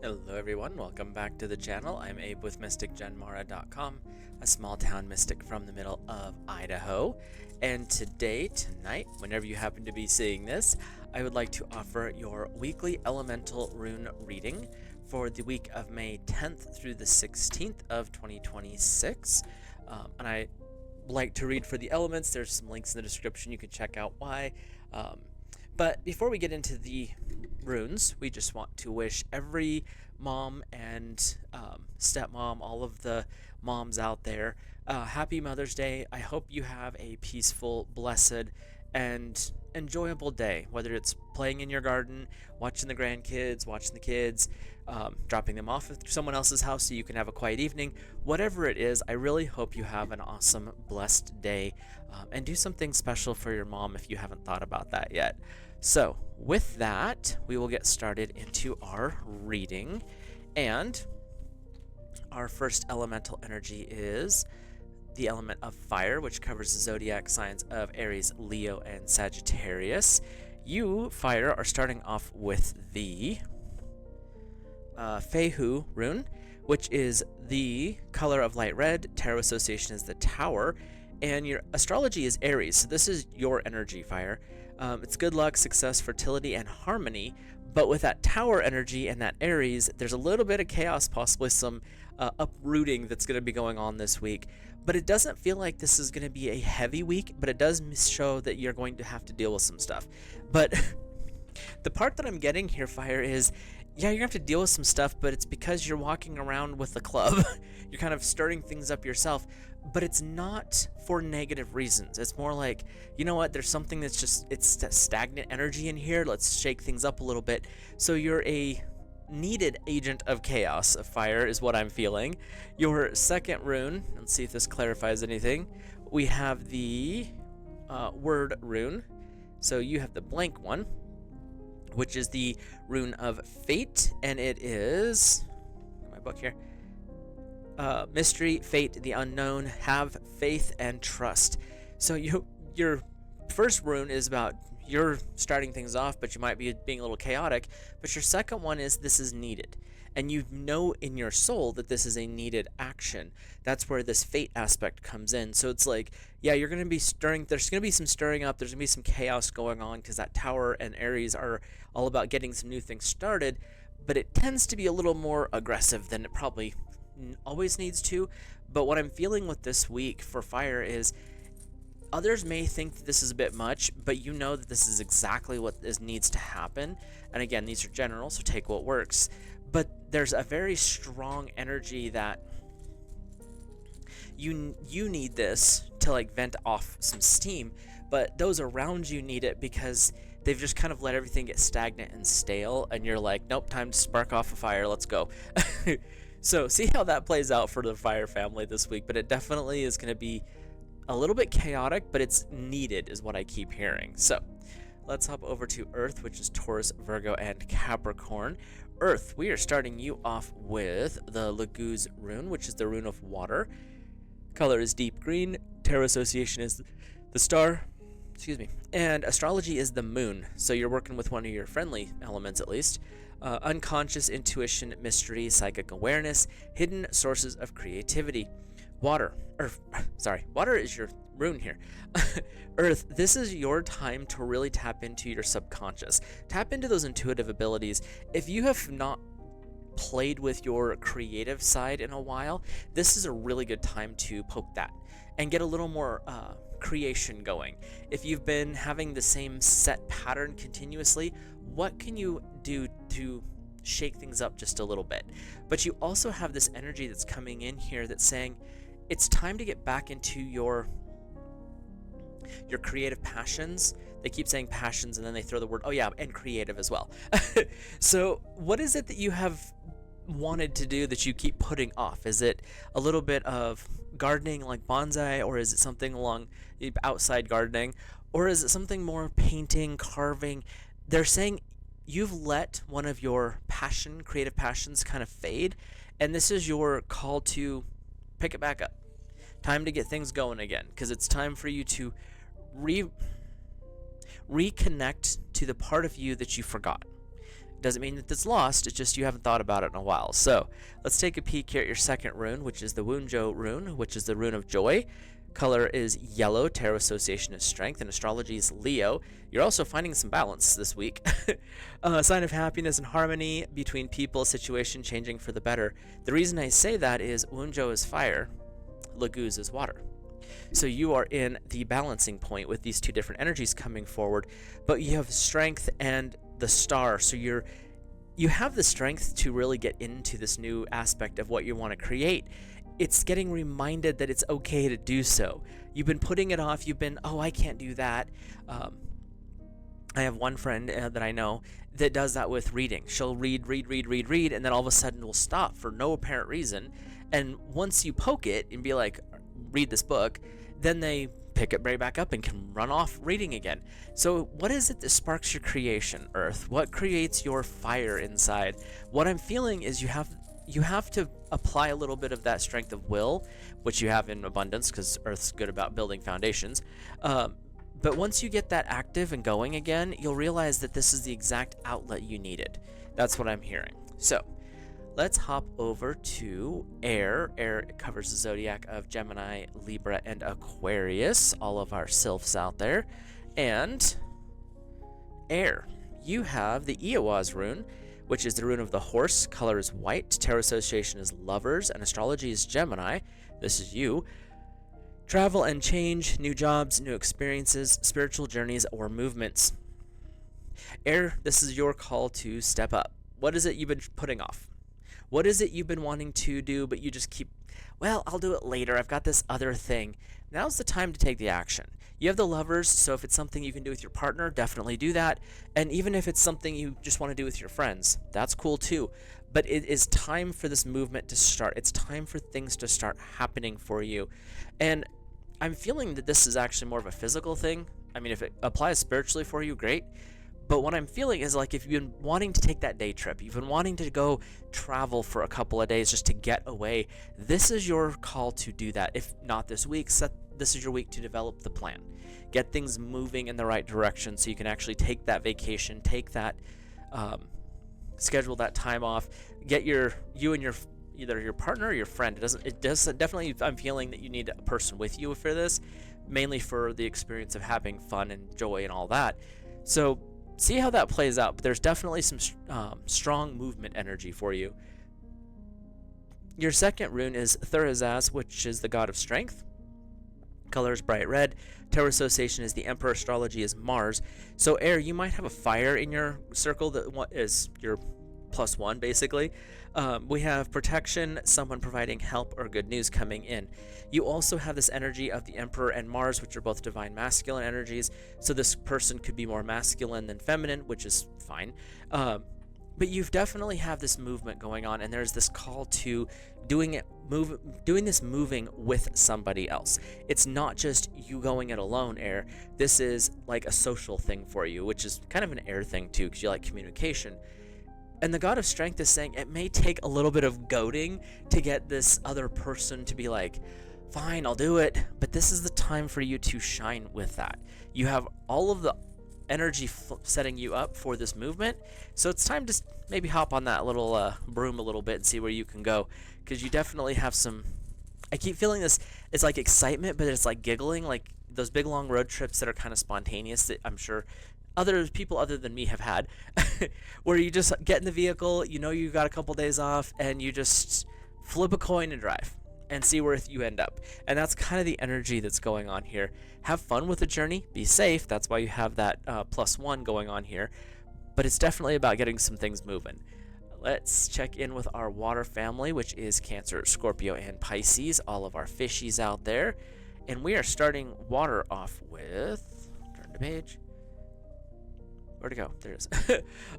Hello everyone, welcome back to the channel. I'm Abe with MysticGenMara.com, a small town mystic from the middle of Idaho. And tonight, whenever you happen to be seeing this, I would like to offer your weekly elemental rune reading for the week of May 10th through the 16th of 2026. And I like to read for the elements. There's some links in the description. You can check out why. But before we get into the runes, we just want to wish every mom and stepmom, all of the moms out there, happy Mother's Day. I hope you have a peaceful, blessed, and enjoyable day, whether it's playing in your garden, watching the grandkids, watching the kids, dropping them off at someone else's house so you can have a quiet evening. Whatever it is, I really hope you have an awesome, blessed day, and do something special for your mom if you haven't thought about that yet. So with that, we will get started into our reading, and our first elemental energy is the element of fire, which covers the zodiac signs of Aries, Leo, and Sagittarius. You, fire, are starting off with the Fehu rune, which is the color of light red. Tarot association is the Tower, and your astrology is Aries, so this is your energy, fire. It's good luck, success, fertility, and harmony. But with that Tower energy and that Aries, there's a little bit of chaos, possibly some uprooting that's going to be going on this week. But it doesn't feel like this is going to be a heavy week, but it does show that you're going to have to deal with some stuff. But the part that I'm getting here, fire, is yeah, you're going to have to deal with some stuff, but it's because you're walking around with a club. You're kind of stirring things up yourself, but it's not for negative reasons. It's more like, you know what, there's something that's just, it's stagnant energy in here. Let's shake things up a little bit. So you're a needed agent of chaos. Of fire is what I'm feeling. Your second rune, let's see if this clarifies anything. We have the word rune. So you have the blank one, which is the rune of fate, and it is, my book here, mystery, fate, the unknown, have faith and trust. So your first rune is about you're starting things off, but you might be being a little chaotic. But your second one is this is needed, and you know in your soul that this is a needed action. That's where this fate aspect comes in. So it's like, yeah, you're going to be stirring, there's going to be some stirring up, there's going to be some chaos going on, because that Tower and Aries are all about getting some new things started, but it tends to be a little more aggressive than it probably always needs to. But what I'm feeling with this week for fire is others may think that this is a bit much, but you know that this is exactly what needs to happen. And again, these are general, so take what works. But there's a very strong energy that you need this to like vent off some steam, but those around you need it because they've just kind of let everything get stagnant and stale, and you're like, nope, time to spark off a fire, let's go. So see how that plays out for the fire family this week, but it definitely is going to be a little bit chaotic, but it's needed is what I keep hearing. So let's hop over to Earth, which is Taurus, Virgo, and Capricorn. Earth, we are starting you off with the Laguz rune, which is the rune of water. Color is deep green. Tarot association is the star. Excuse me. And astrology is the moon. So you're working with one of your friendly elements at least. Unconscious, intuition, mystery, psychic awareness, hidden sources of creativity. Water is your rune here. Earth, this is your time to really tap into your subconscious. Tap into those intuitive abilities. If you have not played with your creative side in a while, this is a really good time to poke that and get a little more creation going. If you've been having the same set pattern continuously, what can you do to shake things up just a little bit? But you also have this energy that's coming in here that's saying it's time to get back into your creative passions. They keep saying passions and then they throw the word, oh yeah, and creative as well. So what is it that you have wanted to do that you keep putting off? Is it a little bit of gardening like bonsai, or is it something along outside gardening, or is it something more painting, carving? They're saying you've let one of your creative passions kind of fade, and this is your call to pick it back up. Time to get things going again, because it's time for you to reconnect to the part of you that you forgot. Doesn't mean that it's lost, it's just you haven't thought about it in a while. So let's take a peek here at your second rune, which is the Wunjo rune, which is the rune of joy. Color is yellow, tarot association is strength, and astrology is Leo. You're also finding some balance this week. Sign of happiness and harmony between people, situation changing for the better. The reason I say that is Wunjo is fire, Laguz is water. So you are in the balancing point with these two different energies coming forward, but you have strength and the star, so you have the strength to really get into this new aspect of what you want to create. It's getting reminded that it's okay to do so. You've been putting it off. You've been, oh, I can't do that. I have one friend that I know that does that with reading. She'll read, and then all of a sudden will stop for no apparent reason. And once you poke it and be like, read this book, then they pick it right back up and can run off reading again. So what is it that sparks your creation, Earth? What creates your fire inside? What I'm feeling is you have to apply a little bit of that strength of will, which you have in abundance because Earth's good about building foundations. But once you get that active and going again, you'll realize that this is the exact outlet you needed. That's what I'm hearing. So let's hop over to air. Air covers the zodiac of Gemini, Libra, and Aquarius, all of our sylphs out there. And air, you have the Iawaz rune, which is the rune of the horse. Color is white. Tarot association is lovers, and astrology is Gemini. This is you. Travel and change, new jobs, new experiences, spiritual journeys, or movements. Air, this is your call to step up. What is it you've been putting off? What is it you've been wanting to do, but you just keep, well, I'll do it later. I've got this other thing. Now's the time to take the action. You have the lovers, so if it's something you can do with your partner, definitely do that. And even if it's something you just want to do with your friends, that's cool too. But it is time for this movement to start. It's time for things to start happening for you. And I'm feeling that this is actually more of a physical thing. I mean, if it applies spiritually for you, great. But what I'm feeling is like if you've been wanting to take that day trip, you've been wanting to go travel for a couple of days just to get away, this is your call to do that. If not this week, this is your week to develop the plan. Get things moving in the right direction so you can actually take that vacation, take that, schedule that time off, get you and your either your partner or your friend. It does definitely, I'm feeling that you need a person with you for this, mainly for the experience of having fun and joy and all that. So see how that plays out, but there's definitely some strong movement energy for you. Your second rune is Thurazaz, which is the god of strength. Color is bright red. Tarot association is the Emperor. Astrology is Mars. So air, you might have a fire in your circle that is your +1 basically. We have protection, someone providing help or good news coming in. You also have this energy of the Emperor and Mars, which are both divine masculine energies. So this person could be more masculine than feminine, which is fine. But you definitely have this movement going on, and there's this call to doing this moving with somebody else. It's not just you going it alone, air. This is like a social thing for you, which is kind of an air thing too, because you like communication. And the god of strength is saying it may take a little bit of goading to get this other person to be like, fine, I'll do it. But this is the time for you to shine with that. You have all of the energy setting you up for this movement. So it's time to maybe hop on that little broom a little bit and see where you can go. Because you definitely have some, I keep feeling this, it's like excitement, but it's like giggling, like those big long road trips that are kind of spontaneous that I'm sure other people other than me have had, where you just get in the vehicle, you know you got a couple days off, and you just flip a coin and drive and see where you end up. And that's kind of the energy that's going on here. Have fun with the journey, be safe, that's why you have that +1 going on here, but it's definitely about getting some things moving. Let's check in with our water family, which is Cancer, Scorpio, and Pisces, all of our fishies out there. And we are starting water off with, turn the page, where'd it go? There it is.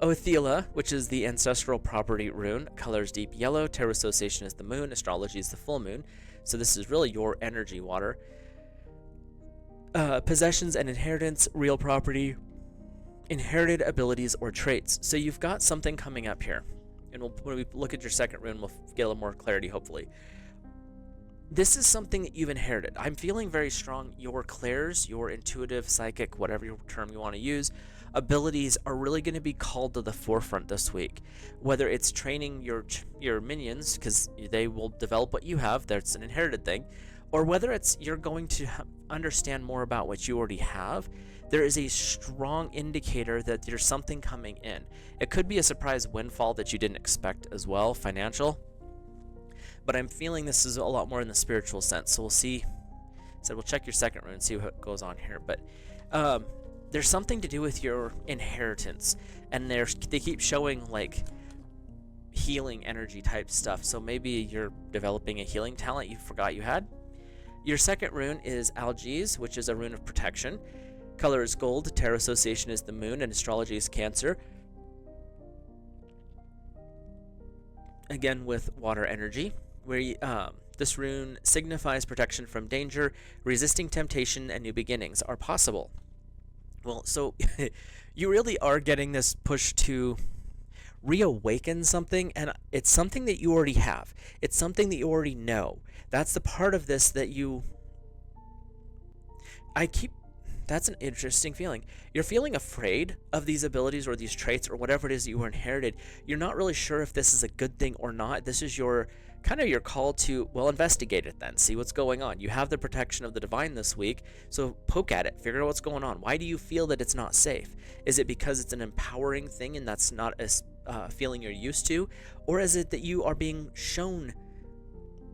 Othela, which is the ancestral property rune. Colors deep yellow. Tarot association is the moon. Astrology is the full moon. So this is really your energy water. Possessions and inheritance, real property, inherited abilities or traits. So you've got something coming up here. And when we look at your second rune, we'll get a little more clarity, hopefully. This is something that you've inherited. I'm feeling very strong. Your clairs, your intuitive, psychic, whatever your term you want to use, abilities are really going to be called to the forefront this week. Whether it's training your minions, because they will develop what you have, that's an inherited thing, or whether it's you're going to understand more about what you already have, there is a strong indicator that there's something coming in. It could be a surprise windfall that you didn't expect as well, financial, but I'm feeling this is a lot more in the spiritual sense. So we'll see. So we'll check your second rune, see what goes on here. But there's something to do with your inheritance, and they keep showing like healing energy type stuff. So maybe you're developing a healing talent you forgot you had. Your second rune is Algiz, which is a rune of protection. Color is gold. Tarot association is the moon, and astrology is Cancer. Again with water energy, where this rune signifies protection from danger, resisting temptation, and new beginnings are possible. Well, so you really are getting this push to reawaken something, and it's something that you already have. It's something that you already know. That's the part of this that that's an interesting feeling. You're feeling afraid of these abilities or these traits or whatever it is that you were inherited. You're not really sure if this is a good thing or not. This is your call to, well, investigate it then. See what's going on. You have the protection of the divine this week, so poke at it. Figure out what's going on. Why do you feel that it's not safe? Is it because it's an empowering thing and that's not a feeling you're used to? Or is it that you are being shown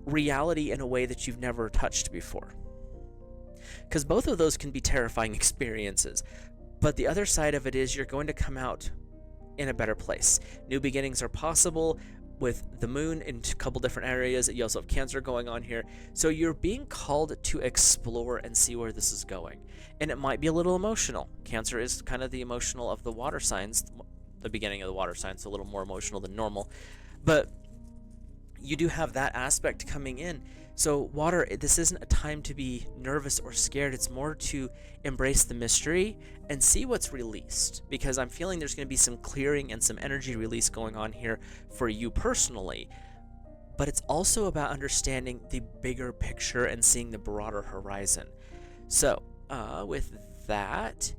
reality in a way that you've never touched before? Because both of those can be terrifying experiences, but the other side of it is you're going to come out in a better place. New beginnings are possible with the moon in a couple different areas. You also have Cancer going on here, so you're being called to explore and see where this is going. And it might be a little emotional. Cancer is kind of the emotional of the water signs, the beginning of the water signs, so a little more emotional than normal, but you do have that aspect coming in. So water, this isn't a time to be nervous or scared. It's more to embrace the mystery and see what's released, because I'm feeling there's going to be some clearing and some energy release going on here for you personally. But it's also about understanding the bigger picture and seeing the broader horizon. So with that,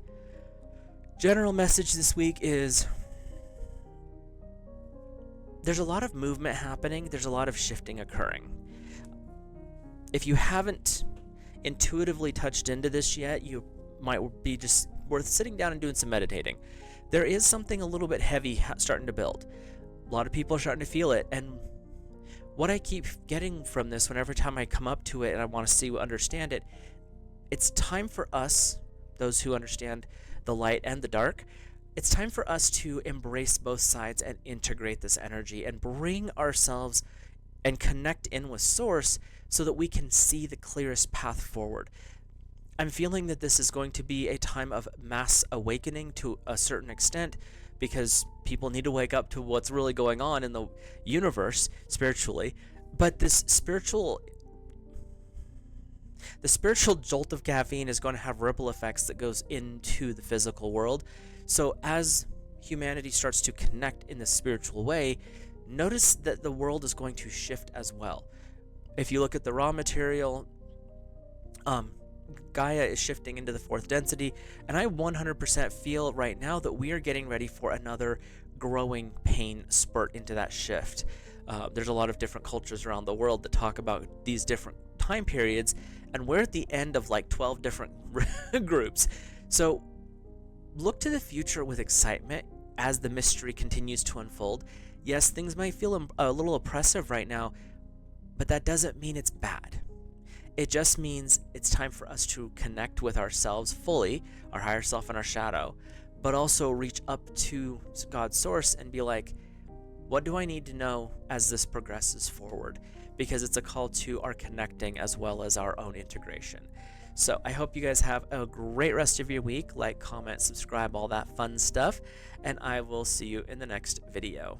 general message this week is there's a lot of movement happening. There's a lot of shifting occurring. If you haven't intuitively touched into this yet, you might be just worth sitting down and doing some meditating. There is something a little bit heavy starting to build. A lot of people are starting to feel it, and what I keep getting from this, whenever time I come up to it and I want to see, understand it, it's time for us, those who understand the light and the dark, it's time for us to embrace both sides and integrate this energy and bring ourselves and connect in with Source so that we can see the clearest path forward. I'm feeling that this is going to be a time of mass awakening to a certain extent, because people need to wake up to what's really going on in the universe spiritually. But the spiritual jolt of caffeine is going to have ripple effects that goes into the physical world. So as humanity starts to connect in the spiritual way, notice that the world is going to shift as well. If you look at the raw material, Gaia is shifting into the fourth density, and I 100% feel right now that we are getting ready for another growing pain spurt into that shift. There's a lot of different cultures around the world that talk about these different time periods, and we're at the end of like 12 different groups. So look to the future with excitement as the mystery continues to unfold. Yes, things might feel a little oppressive right now, but that doesn't mean it's bad. It just means it's time for us to connect with ourselves fully, our higher self and our shadow, but also reach up to God's source and be like, what do I need to know as this progresses forward? Because it's a call to our connecting as well as our own integration. So I hope you guys have a great rest of your week. Like, comment, subscribe, all that fun stuff, and I will see you in the next video.